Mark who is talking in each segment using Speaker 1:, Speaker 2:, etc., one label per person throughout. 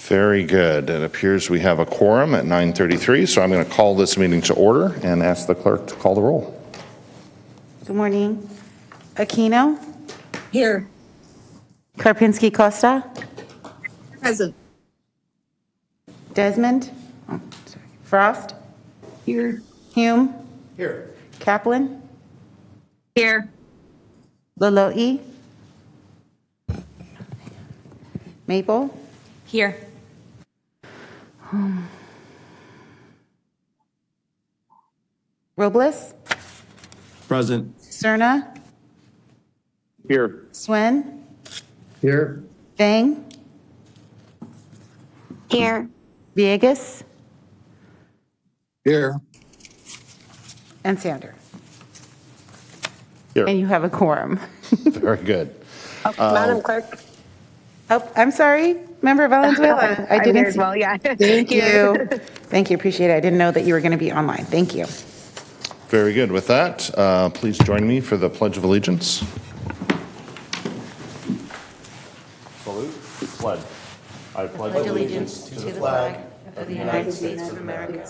Speaker 1: Very good. It appears we have a quorum at 9:33, so I'm going to call this meeting to order and ask the clerk to call the roll.
Speaker 2: Good morning. Aquino?
Speaker 3: Here.
Speaker 2: Karpinski Costa?
Speaker 3: Present.
Speaker 2: Desmond? Oh, sorry. Frost?
Speaker 3: Here.
Speaker 2: Hume?
Speaker 1: Here.
Speaker 2: Kaplan?
Speaker 3: Here.
Speaker 2: Lolo'i? Maple?
Speaker 3: Here.
Speaker 2: Robles?
Speaker 4: Present.
Speaker 2: Cerna?
Speaker 4: Here.
Speaker 2: Swen?
Speaker 4: Here.
Speaker 2: Vang?
Speaker 3: Here.
Speaker 2: Villegas?
Speaker 4: Here.
Speaker 2: And Sander.
Speaker 1: Here.
Speaker 2: And you have a quorum.
Speaker 1: Very good.
Speaker 3: Madam Clerk.
Speaker 2: Oh, I'm sorry, Member Valenzuela. I
Speaker 3: I'm
Speaker 2: didn't
Speaker 3: here as
Speaker 2: see.
Speaker 3: well, yeah.
Speaker 2: Thank you. Thank you, appreciate it. I didn't know that you were going to be online. Thank you.
Speaker 1: Very good. With that, please join me for the Pledge of Allegiance. Salute. Pledge. I pledge
Speaker 2: Allegiance to the flag of the United States of America,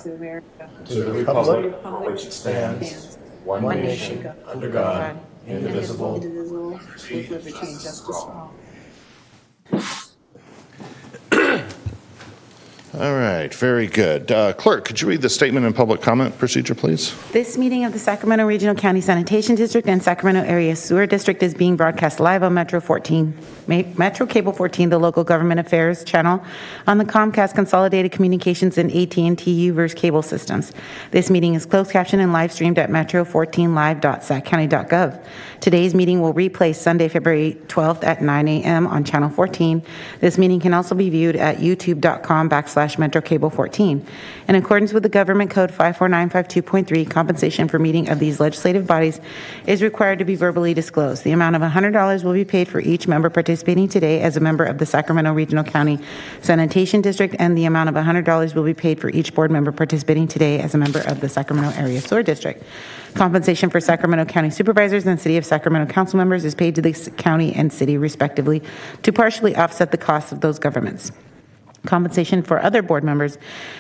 Speaker 4: To the republic for which it stands, one nation, under God, indivisible.
Speaker 3: With liberty and justice for all.
Speaker 1: All right. Very good. Clerk, could you read the statement and public comment procedure, please?
Speaker 2: This meeting of the Sacramento Regional County Sanitation District and Sacramento Area Sewer District is being broadcast live on Metro Cable 14, the local government affairs channel, on the Comcast Consolidated Communications and AT&T U-verse cable systems. This meeting is closed captioned and live streamed at metro14live.saccounty.gov. Today's meeting will replay Sunday, February 12th at 9 a.m. on Channel 14. This meeting can also be viewed at youtube.com/Metro Cable 14. In accordance with the Government Code 54952.3, compensation for meeting of these legislative bodies is required to be verbally disclosed. The amount of $100 will be paid for each member participating today as a member of the Sacramento Regional County Sanitation District, and the amount of $100 will be paid for each board member participating today as a member of the Sacramento Area Sewer District. Compensation for Sacramento County supervisors and City of Sacramento council members is paid to the county and city respectively to partially offset the costs of those governments. Compensation for other board members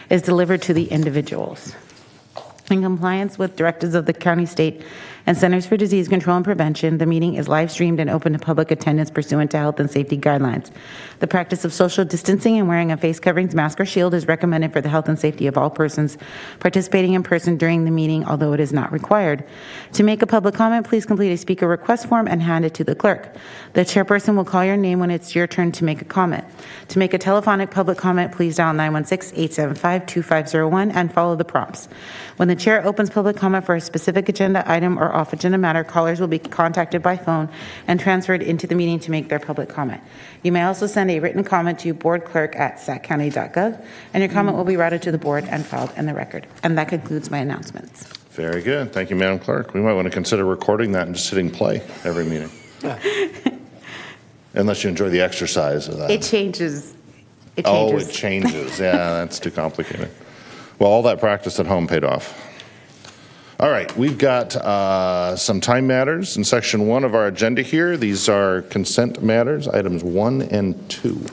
Speaker 2: is delivered to the individuals. In compliance with directives of the county, state, and Centers for Disease Control and Prevention, the meeting is live streamed and open to public attendance pursuant to health and safety guidelines. The practice of social distancing and wearing of face coverings, mask, or shield is recommended for the health and safety of all persons participating in person during the meeting, although it is not required. To make a public comment, please complete a speaker request form and hand it to the clerk. The chairperson will call your name when it's your turn to make a comment. To make a telephonic public comment, please dial 916-875-2501 and follow the prompts. When the chair opens public comment for a specific agenda item or off-agenda matter, callers will be contacted by phone and transferred into the meeting to make their public comment. You may also send a written comment to boardclerk@saccounty.gov, and your comment will be routed to the board and filed in the record. And that concludes my announcements.
Speaker 1: Very good. Thank you, Madam Clerk. We might want to consider recording that and just hitting play every meeting. Unless you enjoy the exercise of that.
Speaker 2: It changes.
Speaker 1: Oh, it changes. Yeah, that's too complicated. Well, all that practice at home paid off. All right, we've got some time matters in section 1 of our agenda here. These are consent matters, items 1 and 2.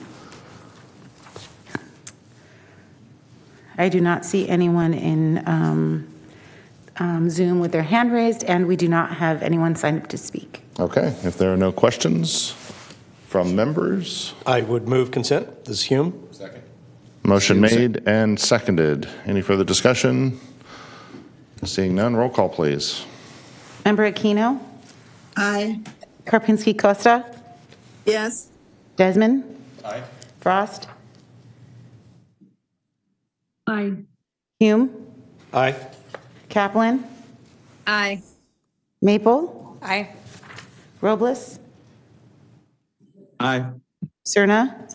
Speaker 2: I do not see anyone in Zoom with their hand raised, and we do not have anyone signed up to speak.
Speaker 1: Okay, if there are no questions from members.
Speaker 4: I would move consent. This is Hume. Second.
Speaker 1: Motion made and seconded. Any further discussion? Seeing none, roll call, please.
Speaker 2: Member Aquino?
Speaker 3: Aye.
Speaker 2: Karpinski Costa?
Speaker 3: Yes.
Speaker 2: Desmond?
Speaker 4: Aye.
Speaker 2: Frost?
Speaker 3: Aye.
Speaker 2: Hume?
Speaker 4: Aye.
Speaker 2: Kaplan?
Speaker 3: Aye.
Speaker 2: Maple?
Speaker 3: Aye.
Speaker 2: Robles?
Speaker 4: Aye.
Speaker 2: Cerna?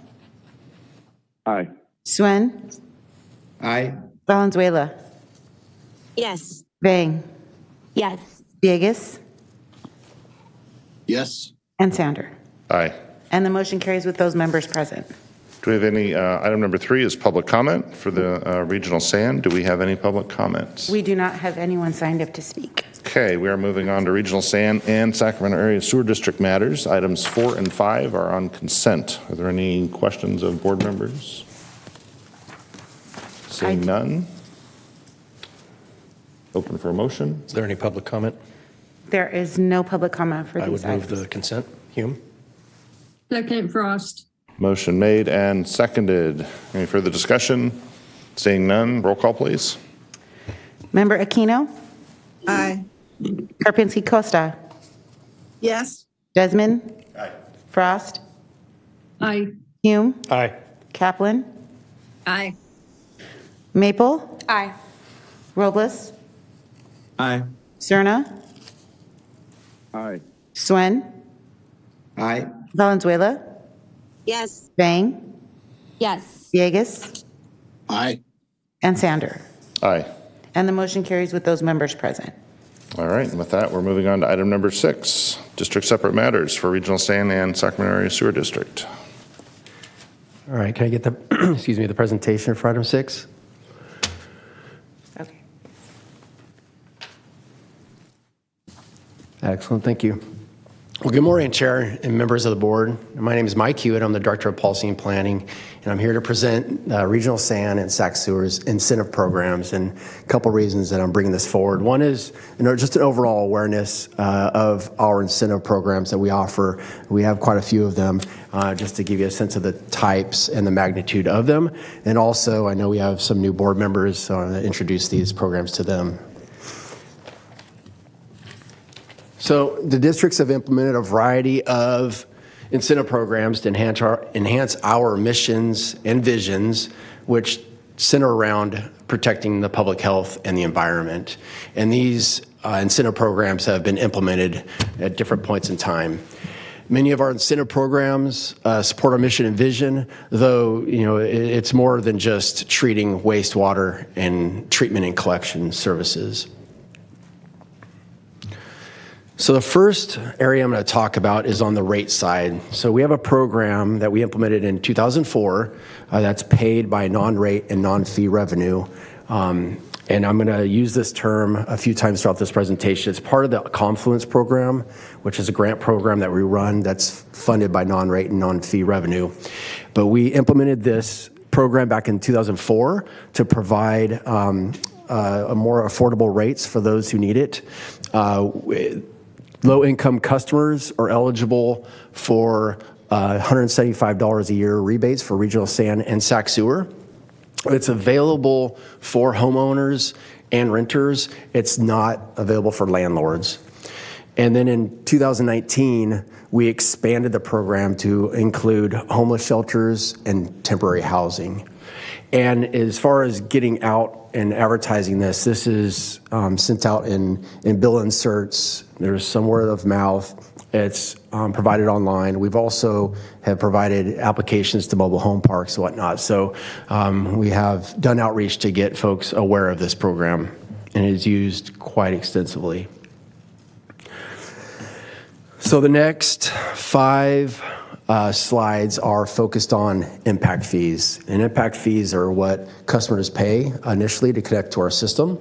Speaker 4: Aye.
Speaker 2: Swen?
Speaker 4: Aye.
Speaker 2: Valenzuela?
Speaker 3: Yes.
Speaker 2: Vang?
Speaker 3: Yes.
Speaker 2: Villegas?
Speaker 4: Yes.
Speaker 2: And Sander.
Speaker 1: Aye.
Speaker 2: And the motion carries with those members present.
Speaker 1: Do we have any, item number 3 is public comment for the regional SAN. Do we have any public comments?
Speaker 2: We do not have anyone signed up to speak.
Speaker 1: Okay, we are moving on to regional SAN and Sacramento Area Sewer District matters. Items 4 and 5 are on consent. Are there any questions of board members? Seeing none. Open for a motion.
Speaker 4: Is there any public comment?
Speaker 2: There is no public comment for
Speaker 4: I
Speaker 2: these
Speaker 4: would move
Speaker 2: items.
Speaker 4: the consent. Hume?
Speaker 3: Second, Frost.
Speaker 1: Motion made and seconded. Any further discussion? Seeing none, roll call, please.
Speaker 2: Member Aquino,
Speaker 5: Aye.
Speaker 2: Karpinski Costa,
Speaker 5: Yes.
Speaker 2: Desmond. Frost,
Speaker 3: Aye.
Speaker 2: Hume,
Speaker 4: Aye.
Speaker 2: Kaplan,
Speaker 3: Aye.
Speaker 2: Maple,
Speaker 3: Aye.
Speaker 2: Robles,
Speaker 6: Aye.
Speaker 2: Cerna,
Speaker 6: Aye.
Speaker 2: Swen,
Speaker 6: Aye.
Speaker 2: Valenzuela,
Speaker 3: Yes.
Speaker 2: Bang,
Speaker 3: Yes.
Speaker 2: Villegas,
Speaker 6: Aye.
Speaker 2: and Sander.
Speaker 1: Aye.
Speaker 2: And the motion carries with those members present.
Speaker 1: All right, and with that, we're moving on to item number 6, district separate matters for Regional San and Sacramento Area Sewer District.
Speaker 4: All right, can I get the, excuse me, the presentation for item 6?
Speaker 2: Okay.
Speaker 4: Excellent, thank you. Well, good morning, Chair and members of the board. My name is Mike Hewitt. I'm the Director of Policy and Planning, and I'm here to present Regional San and Sac Sewer's incentive programs, and a couple reasons that I'm bringing this forward. One is just an overall awareness of our incentive programs that we offer. We have quite a few of them, just to give you a sense of the types and the magnitude of them. And also, I know we have some new board members, so I'm going to introduce these programs to them. So the districts have implemented a variety of incentive programs to enhance our missions and visions, which center around protecting the public health and the environment. And these incentive programs have been implemented at different points in time. Many of our incentive programs support our mission and vision, though it's more than just treating wastewater and treatment and collection services. So the first area I'm going to talk about is on the rate side. So we have a program that we implemented in 2004 that's paid by non-rate and non-fee revenue. And I'm going to use this term a few times throughout this presentation. It's part of the Confluence program, which is a grant program that we run that's funded by non-rate and non-fee revenue. But we implemented this program back in 2004 to provide a more affordable rates for those who need it. Low-income customers are eligible for $175 a year rebates for Regional San and Sac Sewer. It's available for homeowners and renters. It's not available for landlords. And then in 2019, we expanded the program to include homeless shelters and temporary housing. And as far as getting out and advertising this is sent out in bill inserts. There's some word of mouth. It's provided online. We've also have provided applications to mobile home parks and whatnot. So we have done outreach to get folks aware of this program, and it is used quite extensively. So the next 5 slides are focused on impact fees. And impact fees are what customers pay initially to connect to our system.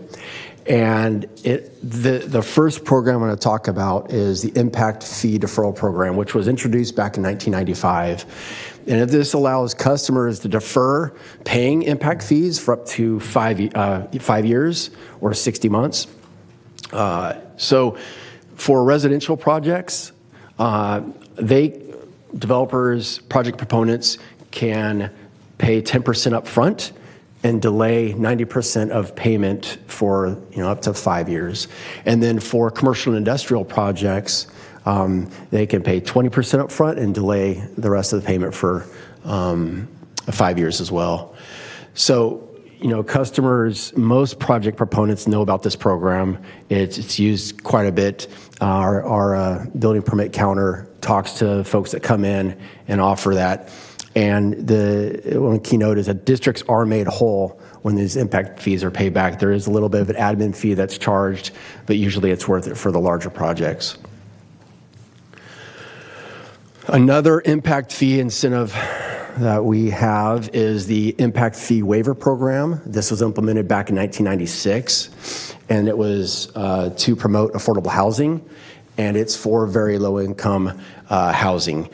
Speaker 4: And the first program I'm going to talk about is the Impact Fee Deferral Program, which was introduced back in 1995. And this allows customers to defer paying impact fees for up to 5 years or 60 months. So for residential projects, developers, project proponents can pay 10% up front and delay 90% of payment for up to 5 years. And then for commercial and industrial projects, they can pay 20% up front and delay the rest of the payment for 5 years as well. So, customers, most project proponents know about this program. It's used quite a bit. Our building permit counter talks to folks that come in and offer that. And one keynote is that districts are made whole when these impact fees are paid back. There is a little bit of an admin fee that's charged, but usually it's worth it for the larger projects. Another impact fee incentive that we have is the Impact Fee Waiver Program. This was implemented back in 1996, and it was to promote affordable housing, and it's for very low-income housing.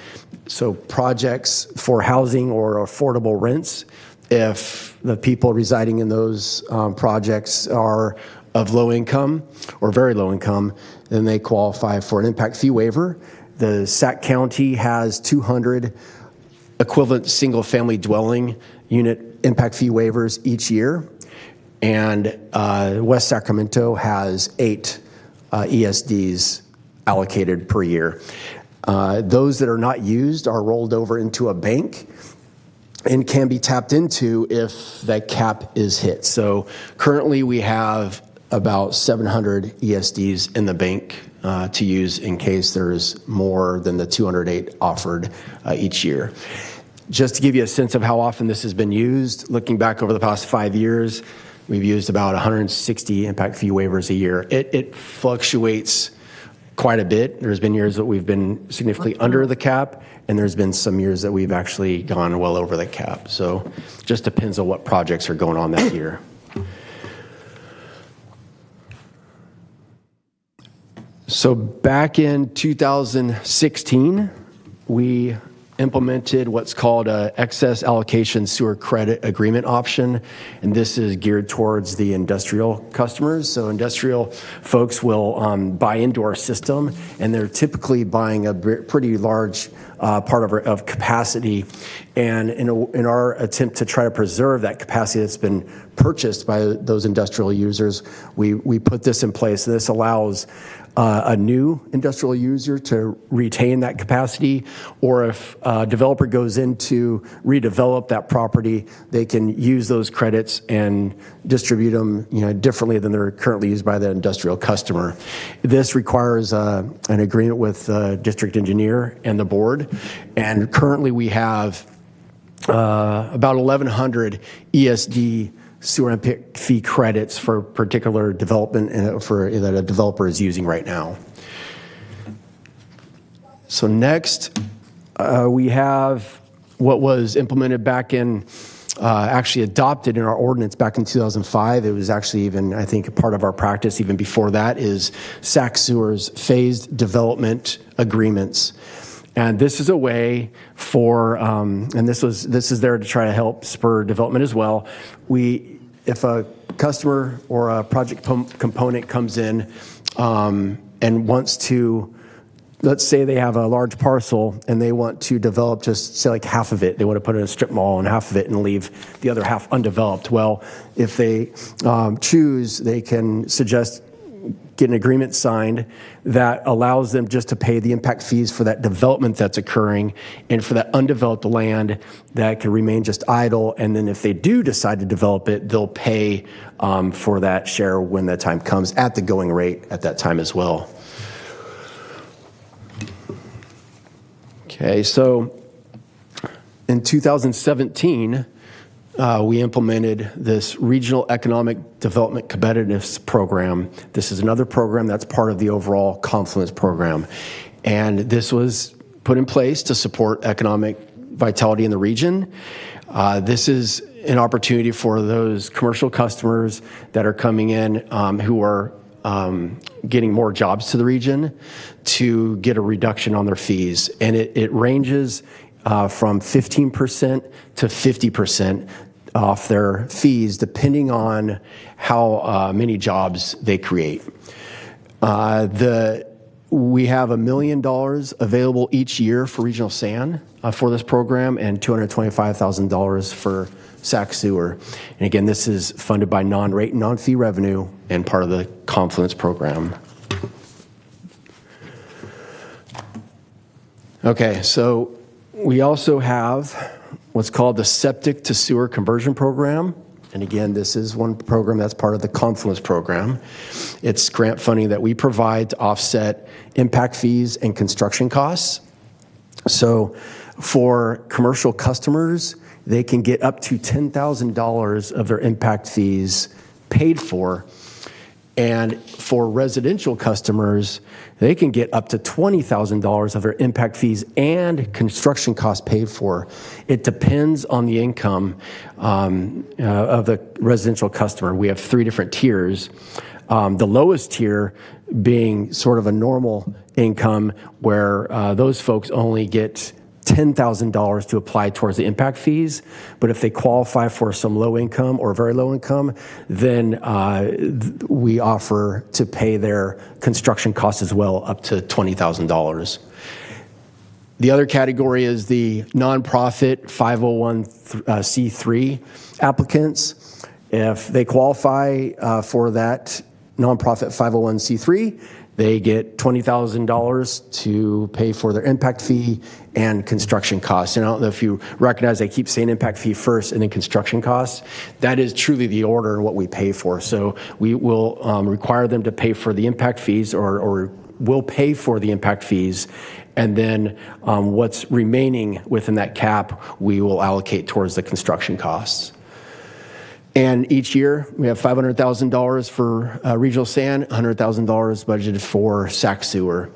Speaker 4: So projects for housing or affordable rents if the people residing in those projects are of low income or very low income, then they qualify for an impact fee waiver. The Sac County has 200 equivalent single-family dwelling unit impact fee waivers each year, and West Sacramento has 8 ESDs allocated per year. Those that are not used are rolled over into a bank and can be tapped into if that cap is hit. So currently we have about 700 ESDs in the bank to use in case there's more than the 208 offered each year. Just to give you a sense of how often this has been used, looking back over the past 5 years, we've used about 160 impact fee waivers a year. It fluctuates quite a bit. There's been years that we've been significantly under the cap, and there's been some years that we've actually gone well over the cap. So it just depends on what projects are going on that year. So back in 2016, we implemented what's called a excess allocation sewer credit agreement option, and this is geared towards the industrial customers. So industrial folks will buy into our system, and they're typically buying a pretty large part of capacity. And in our attempt to try to preserve that capacity that's been purchased by those industrial users, we put this in place. This allows a new industrial user to retain that capacity, or if a developer goes in to redevelop that property, they can use those credits and distribute them, differently than they're currently used by the industrial customer. This requires an agreement with the district engineer and the board, and currently we have about 1,100 ESD sewer impact fee credits for particular development that a developer is using right now. So next, we have what was implemented back in, actually adopted in our ordinance back in 2005. It was actually even, I think, a part of our practice even before that, is Sac Sewer's phased development agreements. And this is a way for, and this is there to try to help spur development as well. If a customer or a project component comes in and wants to, let's say they have a large parcel and they want to develop just say like half of it. They want to put in a strip mall on half of it and leave the other half undeveloped. Well, if they choose, they can suggest get an agreement signed that allows them just to pay the impact fees for that development that's occurring, and for that undeveloped land that can remain just idle. And then if they do decide to develop it, they'll pay for that share when the time comes at the going rate at that time as well. Okay, so in 2017, we implemented this Regional Economic Development Competitiveness Program. This is another program that's part of the overall Confluence program. And this was put in place to support economic vitality in the region. This is an opportunity for those commercial customers that are coming in who are getting more jobs to the region to get a reduction on their fees. And it ranges from 15% to 50% off their fees, depending on how many jobs they create. We have $1 million available each year for Regional SAN for this program, and $225,000 for Sac Sewer. And again, this is funded by non-rate and non-fee revenue and part of the Confluence program. Okay, so we also have what's called the Septic to Sewer Conversion Program. And again, this is one program that's part of the Confluence program. It's grant funding that we provide to offset impact fees and construction costs. So for commercial customers, they can get up to $10,000 of their impact fees paid for. And for residential customers, they can get up to $20,000 of their impact fees and construction costs paid for. It depends on the income of the residential customer. We have 3 different tiers. The lowest tier being sort of a normal income where those folks only get $10,000 to apply towards the impact fees. But if they qualify for some low income or very low income, then we offer to pay their construction costs as well, up to $20,000. The other category is the nonprofit 501c3 applicants. If they qualify for that nonprofit 501c3, they get $20,000 to pay for their impact fee and construction costs. And I don't know if you recognize, I keep saying impact fee first and then construction costs. That is truly the order and what we pay for. So we will require them to pay for the impact fees, or will pay for the impact fees. And then what's remaining within that cap, we will allocate towards the construction costs. And each year, we have $500,000 for regional sand, $100,000 budgeted for Sac Sewer.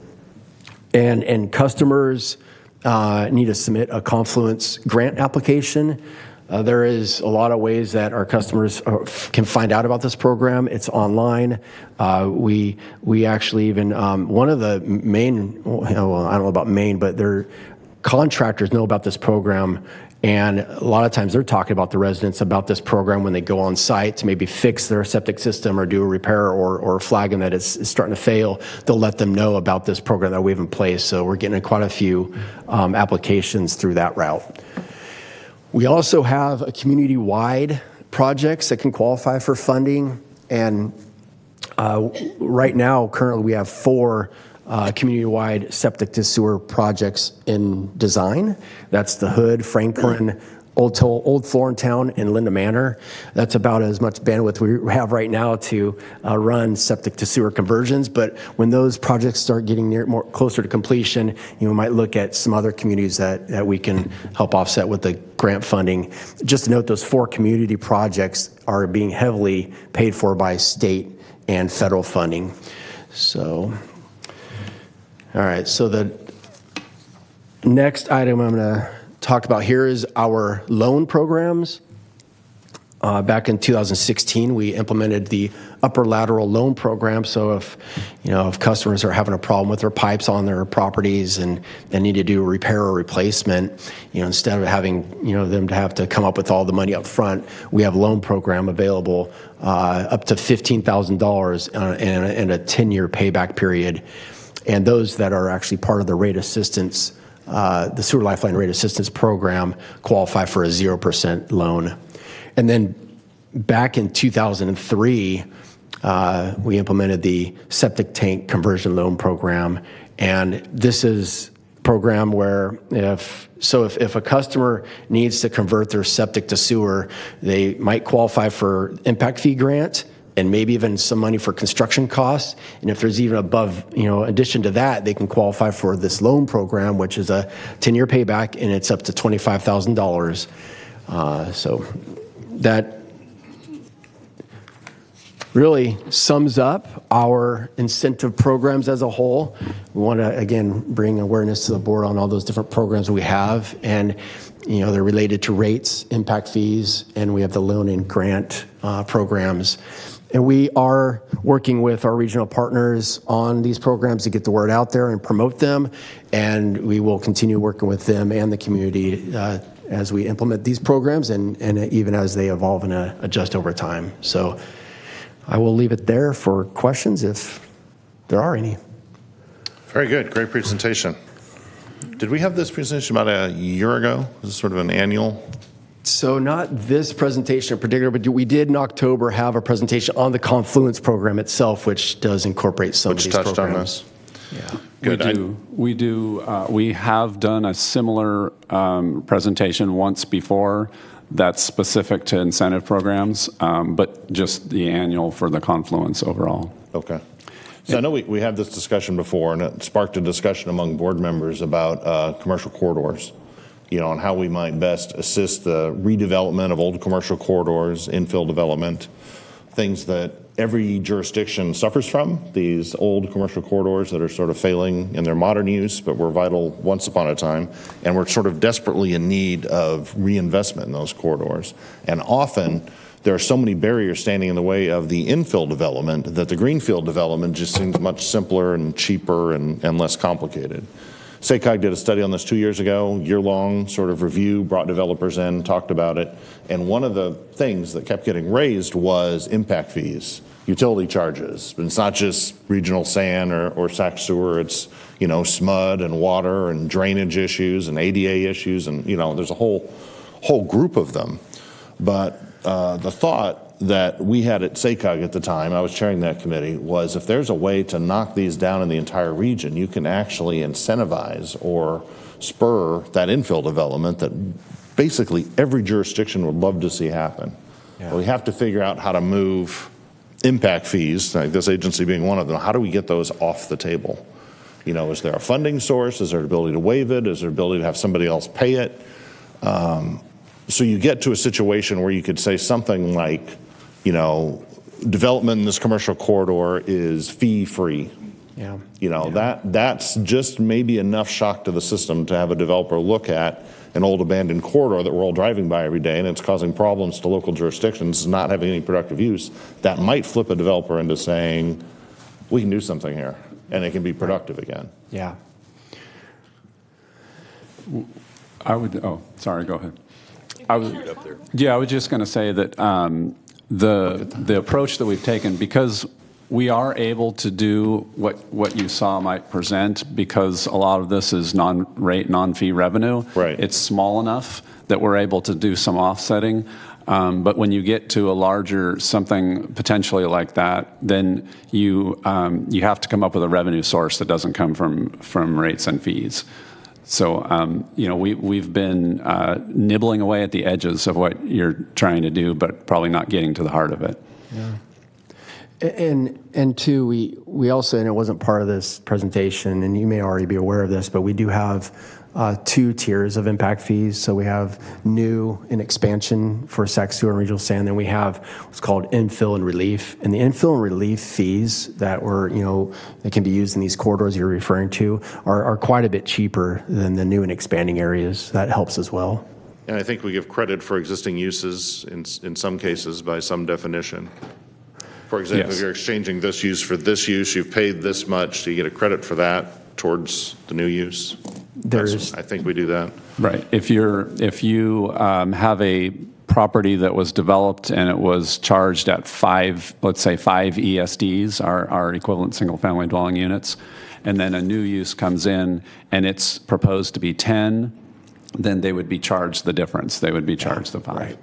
Speaker 4: And customers need to submit a Confluence grant application. There is a lot of ways that our customers can find out about this program. It's online. We actually even, one of the main, well, I don't know about main, but their contractors know about this program. And a lot of times they're talking about the residents about this program when they go on site to maybe fix their septic system or do a repair or flag them that it's starting to fail. They'll let them know about this program that we have in place. So we're getting quite a few applications through that route. We also have a community-wide projects that can qualify for funding. And right now, currently, we have 4 community-wide septic to sewer projects in design. That's the Hood, Franklin, Old Florentown, and Linda Manor. That's about as much bandwidth we have right now to run septic to sewer conversions. But when those projects start getting closer to completion, we might look at some other communities that we can help offset with the grant funding. Just to note, those 4 community projects are being heavily paid for by state and federal funding. So, all right, so the next item I'm going to talk about here is our loan programs. Back in 2016, we implemented the upper lateral loan program. So if customers are having a problem with their pipes on their properties and need to do a repair or replacement, instead of having them to have to come up with all the money up front, we have a loan program available up to $15,000 and a 10-year payback period. And those that are actually part of the rate assistance, the Sewer Lifeline Rate Assistance Program, qualify for a 0% loan. And then back in 2003, we implemented the Septic Tank Conversion Loan Program. And this is a program where if a customer needs to convert their septic to sewer, they might qualify for impact fee grant, and maybe even some money for construction costs. And if there's even above, addition to that, they can qualify for this loan program, which is a 10-year payback, and it's up to $25,000. So that really sums up our incentive programs as a whole. We want to, again, bring awareness to the board on all those different programs we have. And, they're related to rates, impact fees, and we have the loan and grant programs. And we are working with our regional partners on these programs to get the word out there and promote them. And we will continue working with them and the community as we implement these programs and even as they evolve and adjust over time. So I will leave it there for questions if there are any.
Speaker 1: Very good. Great presentation. Did we have this presentation about a year ago? This is sort of an annual?
Speaker 4: So not this presentation in particular, but we did in October have a presentation on the Confluence program itself, which does incorporate some of these programs.
Speaker 1: Which touched on this?
Speaker 4: Yeah.
Speaker 1: Good.
Speaker 7: We have done a similar presentation once before that's specific to incentive programs, but just the annual for the Confluence overall.
Speaker 1: Okay. So I know we had this discussion before, and it sparked a discussion among board members about commercial corridors, on how we might best assist the redevelopment of old commercial corridors, infill development, things that every jurisdiction suffers from, these old commercial corridors that are sort of failing in their modern use, but were vital once upon a time, and we're sort of desperately in need of reinvestment in those corridors. And often, there are so many barriers standing in the way of the infill development that the greenfield development just seems much simpler and cheaper and less complicated. SACOG did a study on this 2 years ago, year-long sort of review, brought developers in, talked about it, and one of the things that kept getting raised was impact fees, utility charges. And it's not just regional sand or SAC sewer, it's, SMUD and water and drainage issues and ADA issues, and, there's a whole group of them. But the thought that we had at SACOG at the time, I was chairing that committee, was if there's a way to knock these down in the entire region, you can actually incentivize or spur that infill development that basically every jurisdiction would love to see happen. Yeah. But we have to figure out how to move impact fees, like this agency being one of them. How do we get those off the table? Is there a funding source? Is there an ability to waive it? Is there an ability to have somebody else pay it? So you get to a situation where you could say something like, development in this commercial corridor is fee-free. Yeah. That's just maybe enough shock to the system to have a developer look at an old abandoned corridor that we're all driving by every day, and it's causing problems to local jurisdictions, not having any productive use. That might flip a developer into saying, we can do something here, and it can be productive again.
Speaker 4: Yeah.
Speaker 7: Sorry, go ahead. I was just going to say that the approach that we've taken, because we are able to do what you saw Mike present, because a lot of this is non-rate, non-fee revenue.
Speaker 1: Right.
Speaker 7: It's small enough that we're able to do some offsetting. But when you get to a larger something potentially like that, then you have to come up with a revenue source that doesn't come from rates and fees. So, we've been nibbling away at the edges of what you're trying to do, but probably not getting to the heart of it.
Speaker 4: Yeah. And two, we also, and it wasn't part of this presentation, and you may already be aware of this, but we do have 2 tiers of impact fees. So we have new and expansion for SAC sewer and regional sand. Then we have what's called infill and relief. And the infill and relief fees that that can be used in these corridors you're referring to are quite a bit cheaper than the new and expanding areas. That helps as well.
Speaker 1: And I think we give credit for existing uses in some cases by some definition. For example,
Speaker 7: Yes.
Speaker 1: If you're exchanging this use for this use, you've paid this much, do you get a credit for that towards the new use? I think we do that.
Speaker 7: Right. If you have a property that was developed and it was charged at 5 ESDs, our equivalent single-family dwelling units, and then a new use comes in and it's proposed to be 10, then they would be charged the difference. They would be charged the 5.
Speaker 4: Right.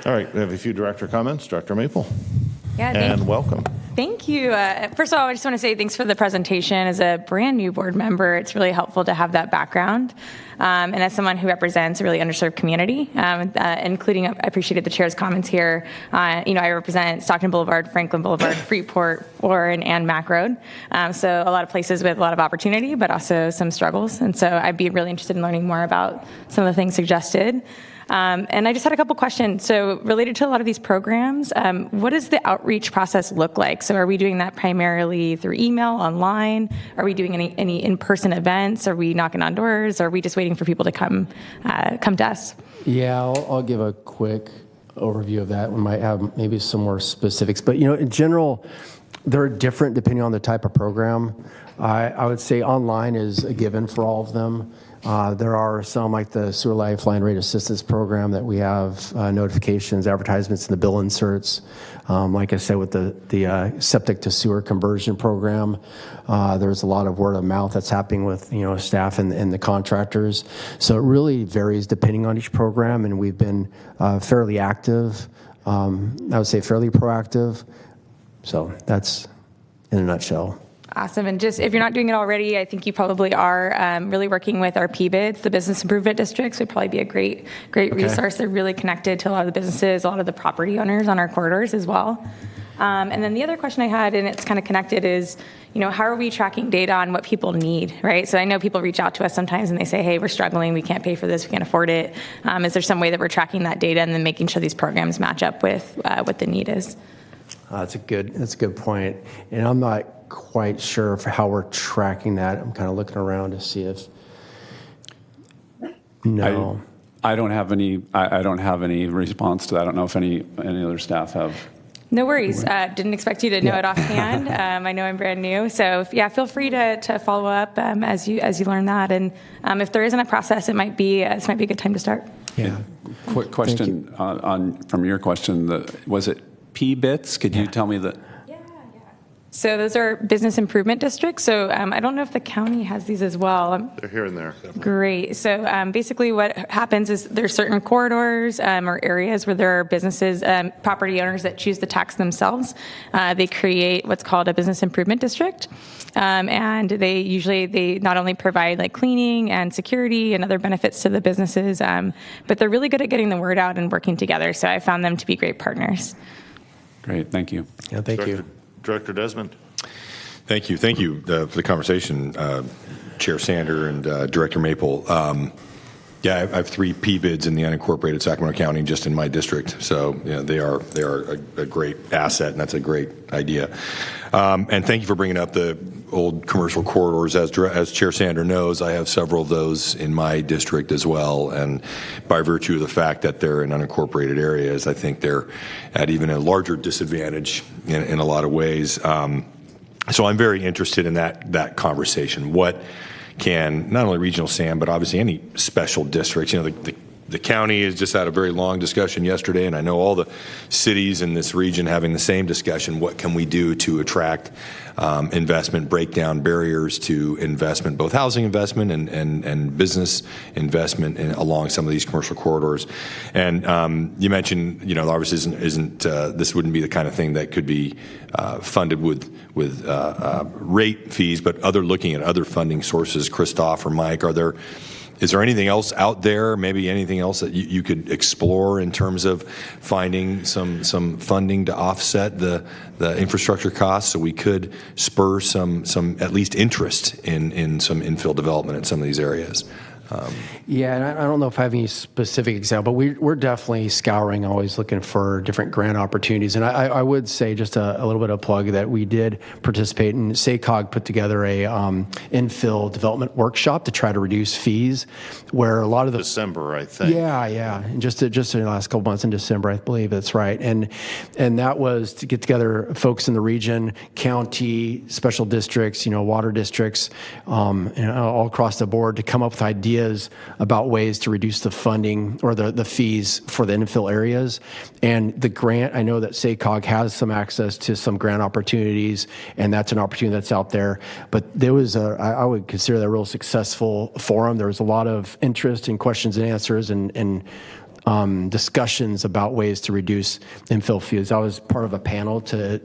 Speaker 1: All right, we have a few director comments. Director Maple.
Speaker 8: Yeah,
Speaker 1: and welcome.
Speaker 8: Thank you. First of all, I just want to say thanks for the presentation. As a brand new board member, it's really helpful to have that background. And as someone who represents a really underserved community, including, I appreciated the chair's comments here. I represent Stockton Boulevard, Franklin Boulevard, Freeport, Warren, and Mack Road. So a lot of places with a lot of opportunity, but also some struggles. And so I'd be really interested in learning more about some of the things suggested. And I just had a couple questions. So related to a lot of these programs, what does the outreach process look like? So are we doing that primarily through email, online? Are we doing any in-person events? Are we knocking on doors? Are we just waiting for people to come to us?
Speaker 4: Yeah, I'll give a quick overview of that. We might have maybe some more specifics. But, in general, they're different depending on the type of program. I would say online is a given for all of them. There are some, like the Sewer Lifeline Rate Assistance Program, that we have notifications, advertisements in the bill inserts. Like I said, with the septic to sewer conversion program, there's a lot of word of mouth that's happening with staff and the contractors. So it really varies depending on each program, and we've been fairly active. I would say fairly proactive. So that's in a nutshell.
Speaker 8: Awesome. And just if you're not doing it already, I think you probably are really working with our PBIDs, the business improvement districts would probably be a great resource. They're really connected to a lot of the businesses, a lot of the property owners on our corridors as well. And then the other question I had, and it's kind of connected, is, how are we tracking data on what people need, right? So I know people reach out to us sometimes and they say, hey, we're struggling, we can't pay for this, we can't afford it. Is there some way that we're tracking that data and then making sure these programs match up with what the need is?
Speaker 4: That's a good point. And I'm not quite sure for how we're tracking that. I'm kind of looking around to see if. No.
Speaker 7: I don't have any response to that. I don't know if any other staff have.
Speaker 8: No worries. Didn't expect you to know it offhand. I know I'm brand new, so yeah, feel free to follow up as you learn that. And if there isn't a process, this might be a good time to start.
Speaker 4: Yeah.
Speaker 7: Quick question from your question. Was it P-bits? Could you tell me the?
Speaker 8: So those are business improvement districts. So I don't know if the county has these as well.
Speaker 1: They're here and there.
Speaker 8: Great. So basically what happens is there's certain corridors or areas where there are businesses, property owners that choose to tax themselves. They create what's called a business improvement district. And they not only provide like cleaning and security and other benefits to the businesses, but they're really good at getting the word out and working together. So I found them to be great partners.
Speaker 7: Great, thank you.
Speaker 4: Yeah, thank you.
Speaker 1: Director Desmond.
Speaker 9: Thank you for the conversation, Chair Sander and Director Maple. Yeah, I have 3 P-bids in the unincorporated Sacramento County just in my district, so they are a great asset, and that's a great idea. And thank you for bringing up the old commercial corridors. As Chair Sander knows, I have several of those in my district as well, and by virtue of the fact that they're in unincorporated areas, I think they're at even a larger disadvantage in a lot of ways. So I'm very interested in that conversation. What can not only regional SAM, but obviously any special districts, the county has just had a very long discussion yesterday, and I know all the cities in this region having the same discussion. What can we do to attract investment, break down barriers to investment, both housing investment and business investment along some of these commercial corridors? And you mentioned, obviously isn't this wouldn't be the kind of thing that could be funded with rate fees, but looking at other funding sources. Christoph or Mike, is there anything else out there, maybe anything else that you could explore in terms of finding some funding to offset the infrastructure costs so we could spur some at least interest in some infill development in some of these areas?
Speaker 4: Yeah, and I don't know if I have any specific example, but we're definitely scouring, always looking for different grant opportunities. And I would say just a little bit of plug that we did participate in. SACOG put together a infill development workshop to try to reduce fees, where a lot of the
Speaker 1: December, I think.
Speaker 4: Yeah, and just in the last couple months in December, I believe that's right. And that was to get together folks in the region, county, special districts, water districts, all across the board to come up with ideas about ways to reduce the funding or the fees for the infill areas. And the grant, I know that SACOG has some access to some grant opportunities, and that's an opportunity that's out there. But there was I would consider that a real successful forum. There was a lot of interest in questions and answers and discussions about ways to reduce infill fees. I was part of a panel to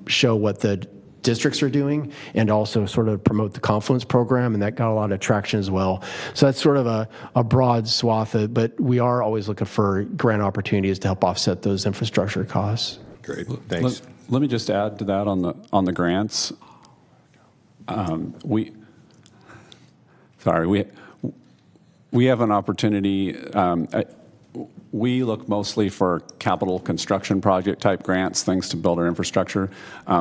Speaker 4: show what the districts are doing and also sort of promote the Confluence program, and that got a lot of traction as well. So that's sort of a broad swath, but we are always looking for grant opportunities to help offset those infrastructure costs.
Speaker 9: Great, thanks.
Speaker 7: Let me just add to that on the grants. We have an opportunity. We look mostly for capital construction project type grants, things to build our infrastructure.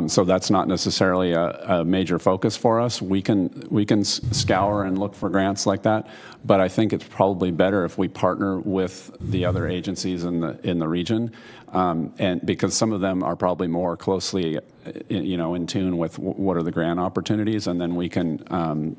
Speaker 7: So that's not necessarily a major focus for us. We can scour and look for grants like that, but I think it's probably better if we partner with the other agencies in the region, and because some of them are probably more closely in tune with what are the grant opportunities, and then we can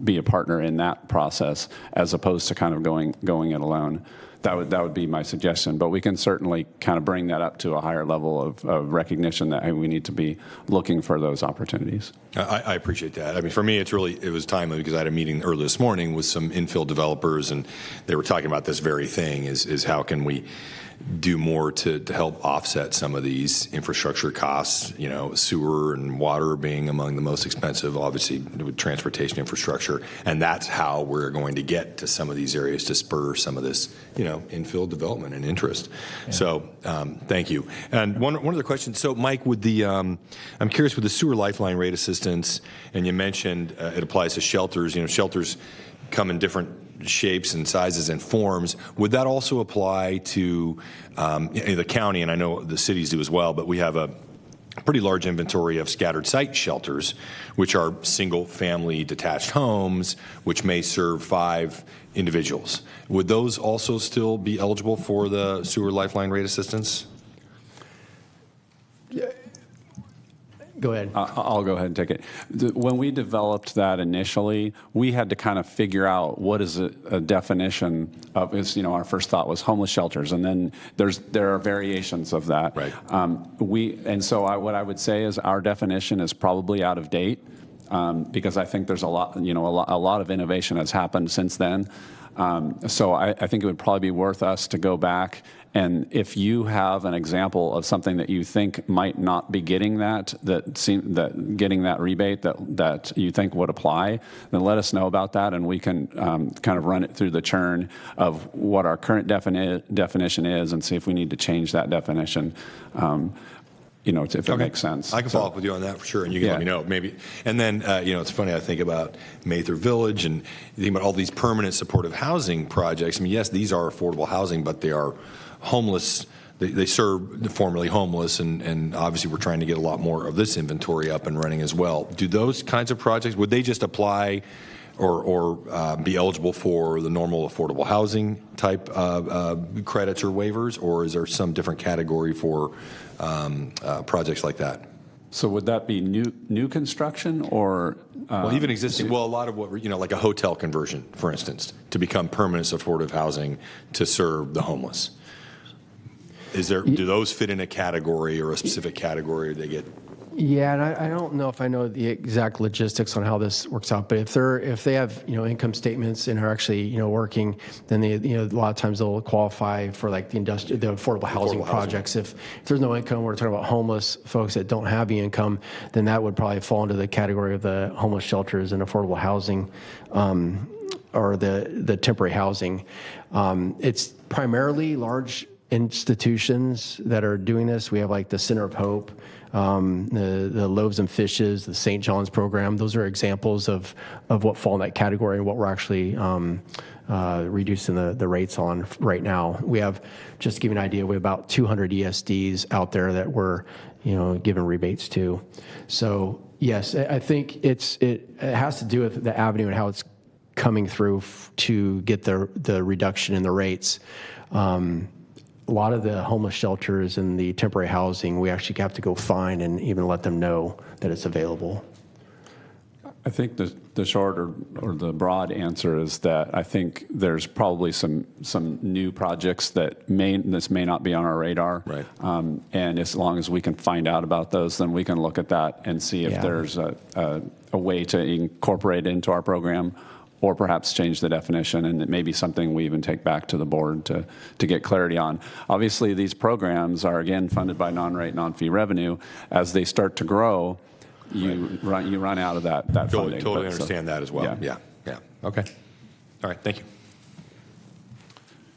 Speaker 7: be a partner in that process as opposed to kind of going it alone. That would be my suggestion, but we can certainly kind of bring that up to a higher level of recognition that we need to be looking for those opportunities.
Speaker 9: I appreciate that. I mean, for me, it was timely because I had a meeting early this morning with some infill developers, and they were talking about this very thing: is how can we do more to help offset some of these infrastructure costs, sewer and water being among the most expensive, obviously, with transportation infrastructure. And that's how we're going to get to some of these areas to spur some of this, infill development and interest. Yeah. So thank you. And one other question. So, Mike, with I'm curious with the sewer lifeline rate assistance, and you mentioned it applies to shelters. Shelters come in different shapes and sizes and forms. Would that also apply to the county? And I know the cities do as well, but we have a pretty large inventory of scattered site shelters, which are single family detached homes, which may serve 5 individuals. Would those also still be eligible for the sewer lifeline rate assistance?
Speaker 4: Go ahead.
Speaker 7: I'll go ahead and take it. When we developed that initially, we had to kind of figure out what is a definition of. Our first thought was homeless shelters, and then there are variations of that.
Speaker 9: Right.
Speaker 7: What I would say is our definition is probably out of date because I think there's a lot of innovation has happened since then. So I think it would probably be worth us to go back, and if you have an example of something that you think might not be getting getting that rebate that you think would apply, then let us know about that, and we can kind of run it through the churn of what our current definition is, and see if we need to change that definition. If it makes sense.
Speaker 9: I can follow up with you on that for sure, and you can let me know maybe. And then, it's funny. I think about Mather Village, and you think about all these permanent supportive housing projects. I mean, yes, these are affordable housing, but they are homeless. They serve the formerly homeless, and obviously we're trying to get a lot more of this inventory up and running as well. Do those kinds of projects, would they just apply or be eligible for the normal affordable housing type credits or waivers, or is there some different category for projects like that?
Speaker 7: So would that be new construction or?
Speaker 9: Well, even existing. Well, a lot of what like a hotel conversion, for instance, to become permanent supportive housing to serve the homeless. Do those fit in a category or a specific category? Or they get?
Speaker 4: Yeah, and I don't know if I know the exact logistics on how this works out, but if they have income statements and are actually working, then they a lot of times they'll qualify for like the affordable housing projects. If there's no income, we're talking about homeless folks that don't have the income, then that would probably fall into the category of the homeless shelters and affordable housing, or the temporary housing. It's primarily large institutions that are doing this. We have like the Center of Hope, the Loaves and Fishes, the St. John's program. Those are examples of what fall in that category and what we're actually reducing the rates on right now. We have, just to give you an idea, we have about 200 ESDs out there that we're giving rebates to. So yes, I think it has to do with the avenue and how it's coming through to get the reduction in the rates. A lot of the homeless shelters and the temporary housing, we actually have to go find and even let them know that it's available.
Speaker 7: I think the short or the broad answer is that I think there's probably some new projects that may not be on our radar.
Speaker 9: Right.
Speaker 7: And as long as we can find out about those, then we can look at that and see if there's a way to incorporate it into our program, or perhaps change the definition, and it may be something we even take back to the board to get clarity on. Obviously, these programs are, again, funded by non-rate, non-fee revenue. As they start to grow, you run out of that funding.
Speaker 9: Totally understand that as well.
Speaker 7: Yeah.
Speaker 9: Okay. All right, thank you.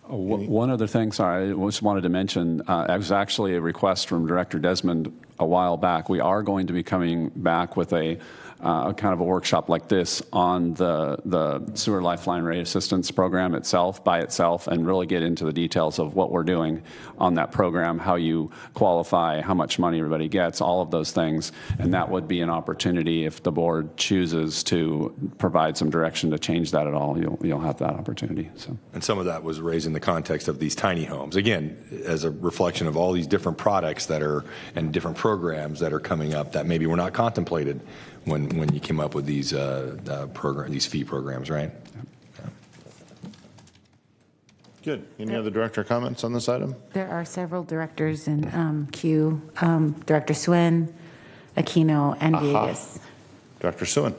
Speaker 7: One other thing, sorry, I just wanted to mention, it was actually a request from Director Desmond a while back. We are going to be coming back with a kind of a workshop like this on the Sewer Lifeline Rate Assistance Program itself, by itself, and really get into the details of what we're doing on that program, how you qualify, how much money everybody gets, all of those things. And that would be an opportunity if the board chooses to provide some direction to change that at all. You'll have that opportunity. So.
Speaker 9: And some of that was raised in the context of these tiny homes, again, as a reflection of all these different products and different programs that are coming up that maybe were not contemplated when you came up with these these fee programs, right? Yeah.
Speaker 1: Good. Any other director comments on this item?
Speaker 2: There are several directors in queue, Director Swin, Aquino, and Villegas.
Speaker 1: Dr. Suen.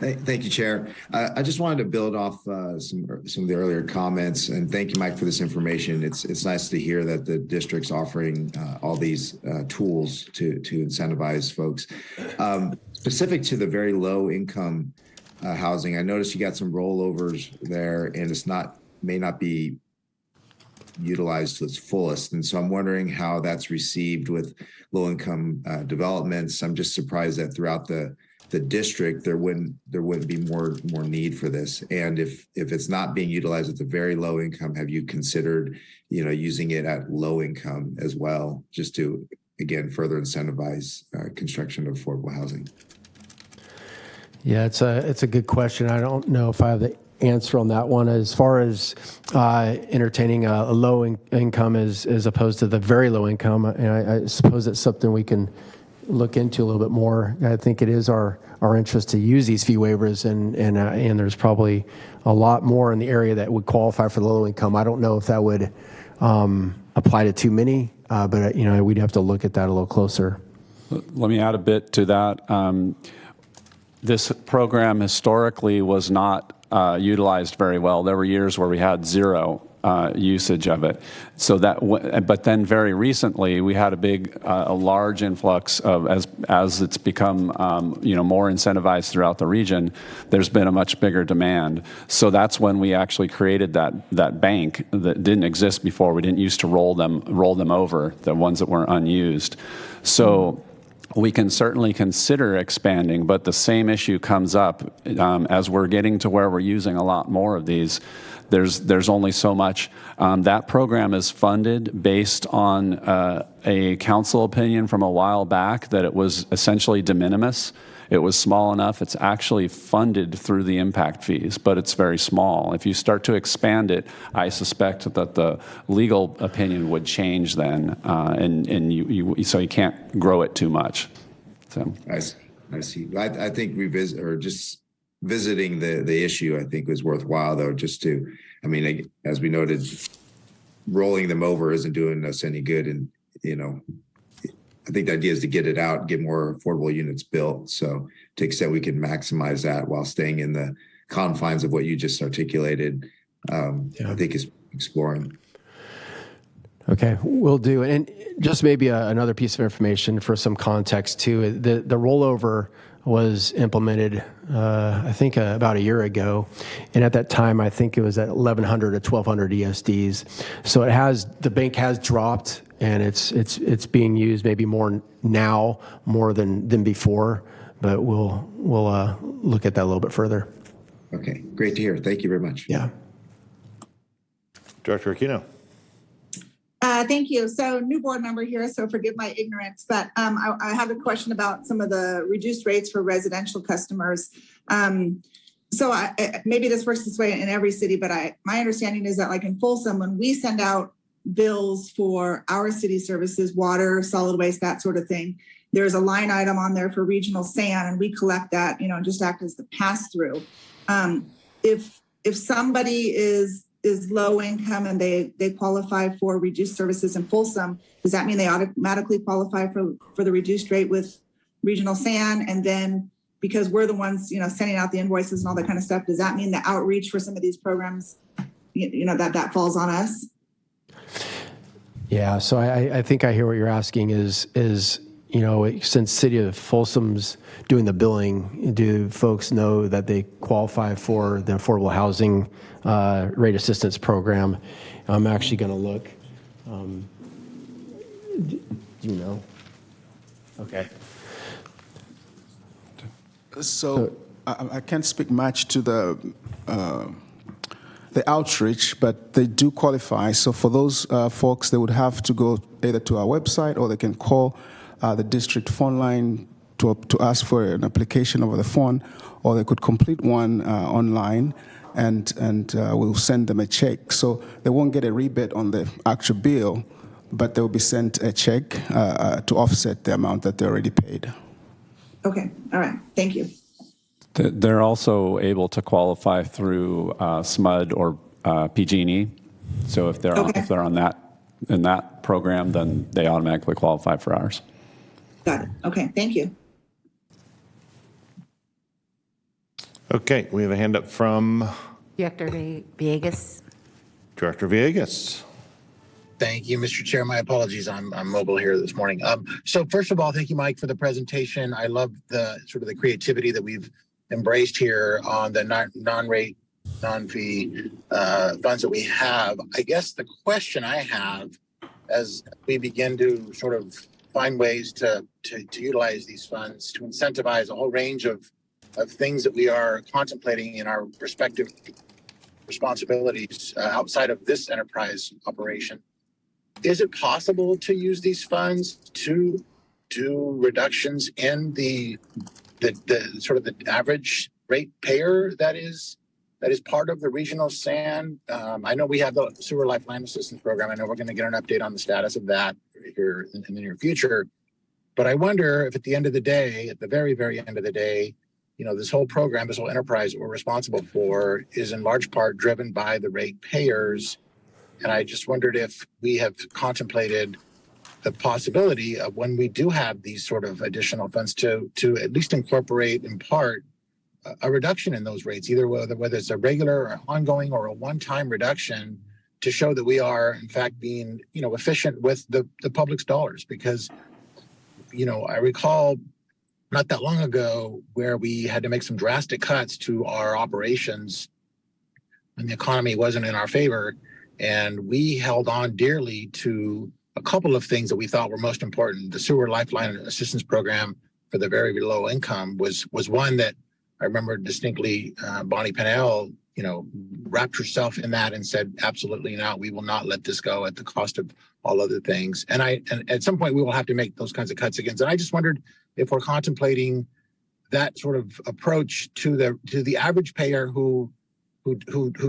Speaker 10: Thank you, Chair. I just wanted to build off some of the earlier comments, and thank you, Mike, for this information. It's nice to hear that the district's offering all these tools to incentivize folks. Specific to the very low income housing, I noticed you got some rollovers there, and may not be utilized to its fullest. And so I'm wondering how that's received with low income developments. I'm just surprised that throughout the district there wouldn't be more need for this. And if it's not being utilized at the very low income, have you considered using it at low income as well, just to again further incentivize construction of affordable housing?
Speaker 4: Yeah, it's a good question. I don't know if I have the answer on that one. As far as entertaining a low income as opposed to the very low income, and I suppose it's something we can look into a little bit more. I think it is our interest to use these fee waivers, and there's probably a lot more in the area that would qualify for the low income. I don't know if that would apply to too many, but we'd have to look at that a little closer.
Speaker 7: Let me add a bit to that. This program historically was not utilized very well. There were years where we had zero usage of it. So but then very recently we had a large influx of as it's become more incentivized throughout the region. There's been a much bigger demand. So that's when we actually created that bank that didn't exist before. We didn't used to roll them over, the ones that weren't unused. So. We can certainly consider expanding, but the same issue comes up as we're getting to where we're using a lot more of these. There's only so much. That program is funded based on a council opinion from a while back that it was essentially de minimis. It was small enough. It's actually funded through the impact fees, but it's very small. If you start to expand it, I suspect that the legal opinion would change then, so you can't grow it too much. So
Speaker 10: I see. I think just visiting the issue, I think was worthwhile though. As we noted, rolling them over isn't doing us any good, and I think the idea is to get it out, get more affordable units built. So to the extent we can maximize that while staying in the confines of what you just articulated, I think is exploring.
Speaker 4: Okay, will do. And just maybe another piece of information for some context too. The rollover was implemented, I think, about a year ago, and at that time, I think it was at 1,100 to 1,200 ESDs. So the bank has dropped, and it's being used maybe more now than before. But we'll look at that a little bit further.
Speaker 10: Okay, great to hear. Thank you very much.
Speaker 4: Yeah.
Speaker 1: Director Aquino.
Speaker 5: Thank you. So new board member here, so forgive my ignorance, but I have a question about some of the reduced rates for residential customers. Maybe this works this way in every city, but my understanding is that like in Folsom, when we send out bills for our city services, water, solid waste, that sort of thing, there's a line item on there for regional SAN, and we collect that, and just act as the pass-through. If somebody is low income and they qualify for reduced services in Folsom, does that mean they automatically qualify for the reduced rate with regional SAN? And then because we're the ones, sending out the invoices and all that kind of stuff, does that mean the outreach for some of these programs, that falls on us?
Speaker 4: Yeah, so I think I hear what you're asking is since City of Folsom's doing the billing, do folks know that they qualify for the affordable housing rate assistance program? I'm actually going to look. Do you know? Okay.
Speaker 11: So I can't speak much to the outreach, but they do qualify. So for those folks, they would have to go either to our website or they can call the district phone line to ask for an application over the phone, or they could complete one online, and we'll send them a check. So they won't get a rebate on the actual bill, but they will be sent a check to offset the amount that they already paid.
Speaker 5: Okay, all right, thank you.
Speaker 7: they're also able to qualify through SMUD or PG&E. So if they're on that in that program, then they automatically qualify for ours.
Speaker 5: Got it. Okay, thank you.
Speaker 1: Okay, we have a hand up from
Speaker 2: Director Villegas.
Speaker 1: Director Villegas.
Speaker 12: Thank you, Mr. Chair. My apologies. I'm mobile here this morning. So first of all, thank you, Mike, for the presentation. I love the sort of the creativity that we've embraced here on the non-rate, non-fee funds that we have. I guess the question I have as we begin to sort of find ways to utilize these funds to incentivize a whole range of things that we are contemplating in our respective responsibilities outside of this enterprise operation. Is it possible to use these funds to do reductions in the sort of the average rate payer that is part of the regional SAN? I know we have the Sewer Lifeline Assistance Program. I know we're going to get an update on the status of that here in the near future. But I wonder if at the end of the day, at the very, very end of the day, this whole program, this whole enterprise that we're responsible for is in large part driven by the ratepayers. And I just wondered if we have contemplated the possibility of when we do have these sort of additional funds to at least incorporate in part a reduction in those rates, either whether it's a regular or ongoing or a one-time reduction to show that we are in fact being, efficient with the public's dollars. Because, I recall not that long ago where we had to make some drastic cuts to our operations when the economy wasn't in our favor. And we held on dearly to a couple of things that we thought were most important. The Sewer Lifeline Assistance Program for the very low income was one that I remember distinctly. Bonnie Pennell, wrapped herself in that and said, absolutely not. We will not let this go at the cost of all other things. And at some point we will have to make those kinds of cuts again. And I just wondered if we're contemplating that sort of approach to the average payer who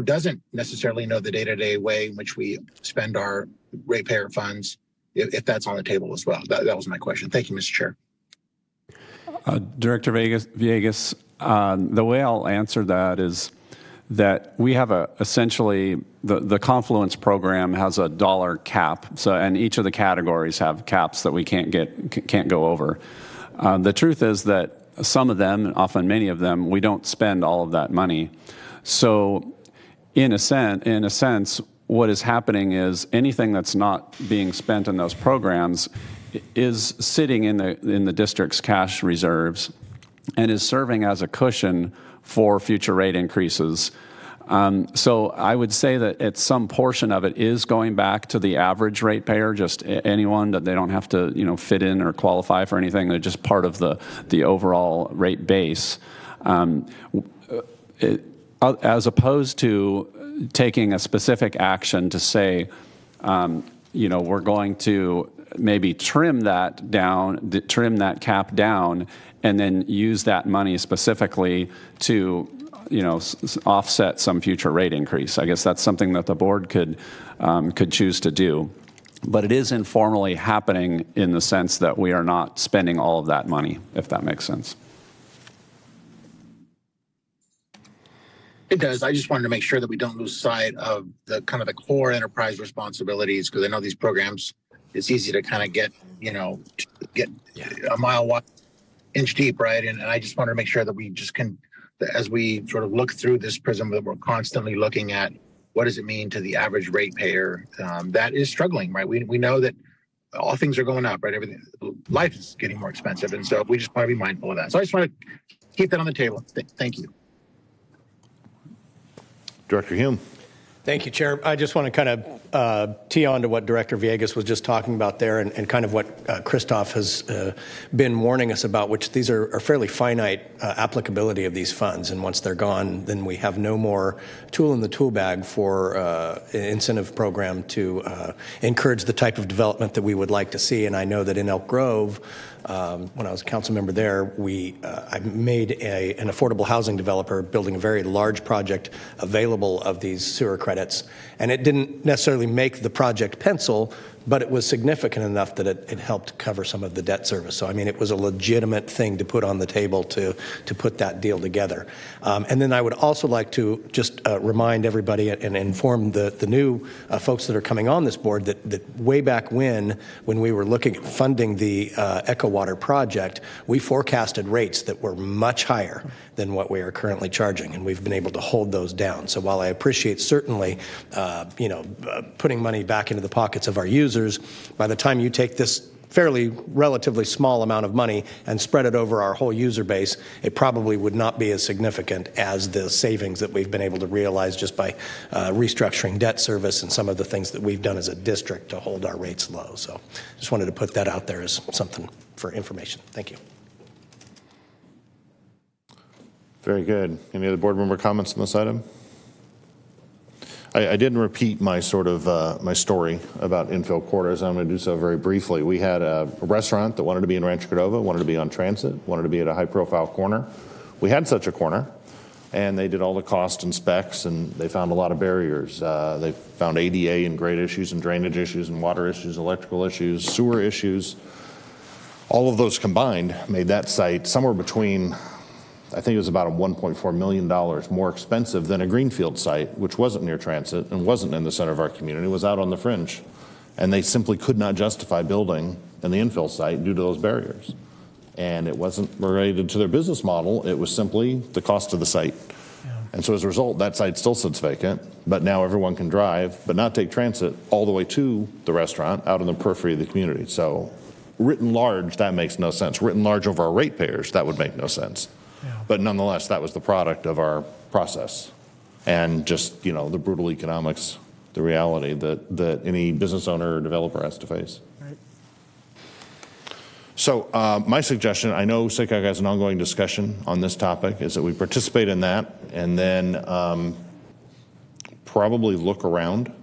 Speaker 12: doesn't necessarily know the day-to-day way in which we spend our ratepayer funds, if that's on the table as well. That was my question. Thank you, Mr. Chair.
Speaker 7: Director Villegas, the way I'll answer that is that we have essentially the Confluence program has a dollar cap. And each of the categories have caps that we can't go over. The truth is that some of them, often many of them, we don't spend all of that money. So in a sense, what is happening is anything that's not being spent in those programs is sitting in the district's cash reserves and is serving as a cushion for future rate increases. So I would say that some portion of it is going back to the average ratepayer, just anyone that they don't have to fit in or qualify for anything. They're just part of the overall rate base. As opposed to taking a specific action to say, we're going to maybe trim that cap down, and then use that money specifically to, offset some future rate increase. I guess that's something that the board could choose to do. But it is informally happening in the sense that we are not spending all of that money, if that makes sense.
Speaker 12: It does. I just wanted to make sure that we don't lose sight of the kind of the core enterprise responsibilities, because I know these programs, it's easy to kind of get a mile wide, inch deep, right? And I just wanted to make sure that we just can, as we sort of look through this prism, that we're constantly looking at what does it mean to the average ratepayer that is struggling, right? We know that all things are going up, right? Everything, life is getting more expensive, and so we just want to be mindful of that. So I just want to keep that on the table. Thank you.
Speaker 1: Director Hume.
Speaker 13: Thank you, Chair. I just want to kind of tee on to what Director Villegas was just talking about there, and kind of what Christoph has been warning us about, which these are fairly finite applicability of these funds. And once they're gone, then we have no more tool in the tool bag for an incentive program to encourage the type of development that we would like to see. And I know that in Elk Grove, when I was a council member there, I made an affordable housing developer building a very large project available of these sewer credits. And it didn't necessarily make the project pencil, but it was significant enough that it helped cover some of the debt service. So, I mean, it was a legitimate thing to put on the table to put that deal together. And then I would also like to just remind everybody and inform the new folks that are coming on this board that way back when we were looking at funding the Echo Water project, we forecasted rates that were much higher than what we are currently charging, and we've been able to hold those down. So while I appreciate certainly, putting money back into the pockets of our users, by the time you take this relatively small amount of money and spread it over our whole user base, it probably would not be as significant as the savings that we've been able to realize just by restructuring debt service and some of the things that we've done as a district to hold our rates low. So just wanted to put that out there as something for information. Thank you.
Speaker 1: Very good. Any other board member comments on this item? I didn't repeat my sort of my story about infill quarters. I'm going to do so very briefly. We had a restaurant that wanted to be in Rancho Cordova, wanted to be on Transit, wanted to be at a high-profile corner. We had such a corner, and they did all the cost and specs, and they found a lot of barriers. They found ADA and grade issues and drainage issues and water issues, electrical issues, sewer issues, all of those combined made that site somewhere between, I think it was about $1.4 million more expensive than a greenfield site, which wasn't near transit and wasn't in the center of our community, was out on the fringe. And they simply could not justify building in the infill site due to those barriers. And it wasn't related to their business model, it was simply the cost of the site. And so as a result, that site still sits vacant, but now everyone can drive, but not take transit all the way to the restaurant out in the periphery of the community. So written large, that makes no sense. Written large over our ratepayers, that would make no sense. But nonetheless, that was the product of our process. And just, the brutal economics, the reality that any business owner or developer has to face.
Speaker 13: Right.
Speaker 1: So my suggestion, I know SICOG has an ongoing discussion on this topic, is that we participate in that and then probably look around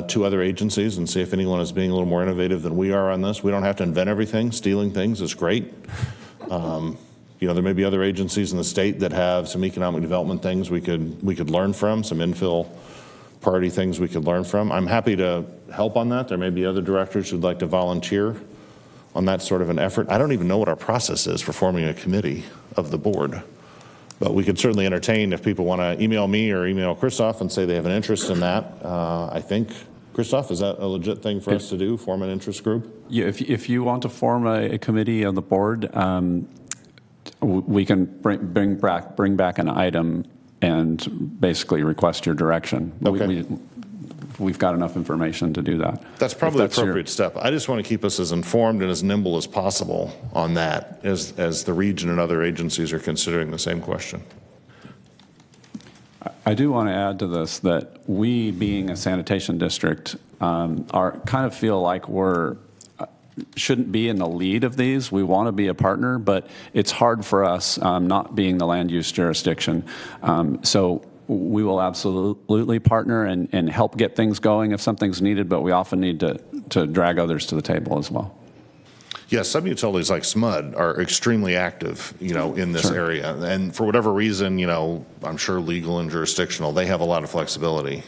Speaker 1: to other agencies and see if anyone is being a little more innovative than we are on this. We don't have to invent everything. Stealing things is great. There may be other agencies in the state that have some economic development things we could learn from, some infill party things we could learn from. I'm happy to help on that. There may be other directors who'd like to volunteer on that sort of an effort. I don't even know what our process is for forming a committee of the board, but we could certainly entertain if people want to email me or email Christoph and say they have an interest in that. I think, Christoph, is that a legit thing for us to do, form an interest group?
Speaker 7: Yeah, if you want to form a committee of the board, we can bring back an item and basically request your direction.
Speaker 1: Okay.
Speaker 7: We've got enough information to do that.
Speaker 1: That's probably the appropriate step. I just want to keep us as informed and as nimble as possible on that as the region and other agencies are considering the same question.
Speaker 7: I do want to add to this that we, being a sanitation district, kind of feel like shouldn't be in the lead of these. We want to be a partner, but it's hard for us not being the land use jurisdiction. So we will absolutely partner and help get things going if something's needed, but we often need to drag others to the table as well.
Speaker 1: Yes, some utilities like SMUD are extremely active, in this area. And for whatever reason, I'm sure legal and jurisdictional, they have a lot of flexibility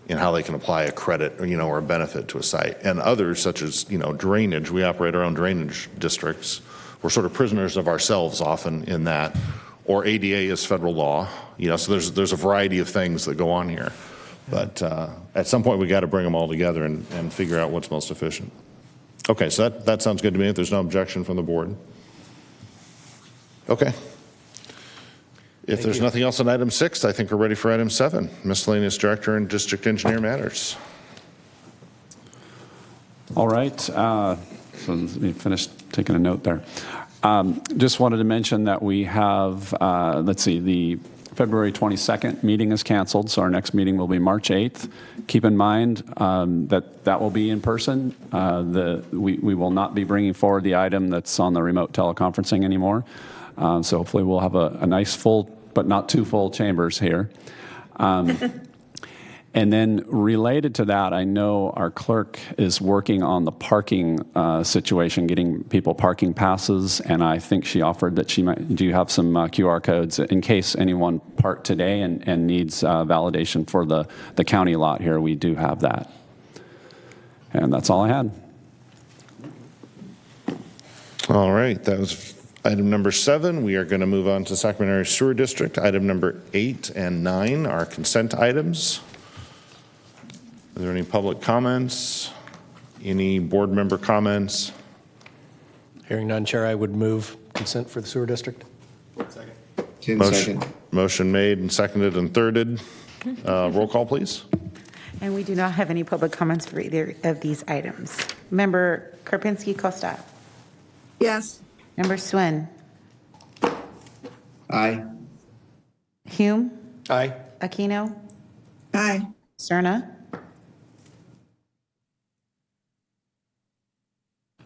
Speaker 1: in how they can apply a credit or a benefit to a site. And others, such as, drainage, we operate our own drainage districts. We're sort of prisoners of ourselves often in that. Or ADA is federal law, so there's a variety of things that go on here. But at some point, we got to bring them all together and figure out what's most efficient. Okay, so that sounds good to me if there's no objection from the board. Okay. If there's nothing else on item 6, I think we're ready for item 7, miscellaneous director and district engineer matters.
Speaker 7: All right, so let me finish taking a note there. Just wanted to mention that we have, the February 22nd meeting is canceled, so our next meeting will be March 8th. Keep in mind that will be in person. We will not be bringing forward the item that's on the remote teleconferencing anymore. So hopefully we'll have a nice full, but not too full chambers here. And then related to that, I know our clerk is working on the parking situation, getting people parking passes, and I think she offered that she might. Do you have some QR codes in case anyone parked today and needs validation for the county lot here? We do have that. And that's all I had.
Speaker 1: All right, that was item number 7. We are going to move on to Sacramento Area Sewer District. Item number 8 and 9 are consent items. Are there any public comments? Any board member comments?
Speaker 13: Hearing none, Chair, I would move consent for the sewer district.
Speaker 10: Second.
Speaker 1: Motion made and seconded and thirded. Roll call, please.
Speaker 2: And we do not have any public comments for either of these items. Member Karpinski-Costa.
Speaker 5: Yes.
Speaker 2: Member Swin.
Speaker 10: Aye.
Speaker 2: Hume.
Speaker 13: Aye.
Speaker 2: Aquino.
Speaker 5: Aye.
Speaker 2: Cerna.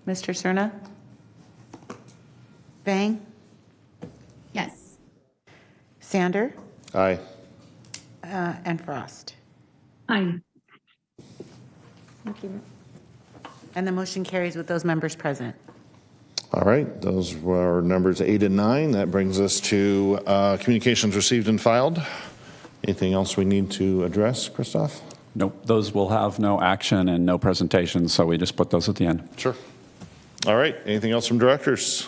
Speaker 2: Mr. Cerna? Bang?
Speaker 3: Yes.
Speaker 2: Sander?
Speaker 1: Aye.
Speaker 2: And Frost?
Speaker 3: Aye.
Speaker 2: Thank you. And the motion carries with those members present.
Speaker 1: All right, those were numbers 8 and 9. That brings us to communications received and filed. Anything else we need to address, Christoph?
Speaker 7: Nope, those will have no action and no presentation, so we just put those at the end.
Speaker 1: Sure. All right, anything else from directors?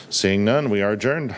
Speaker 1: Seeing none, we are adjourned.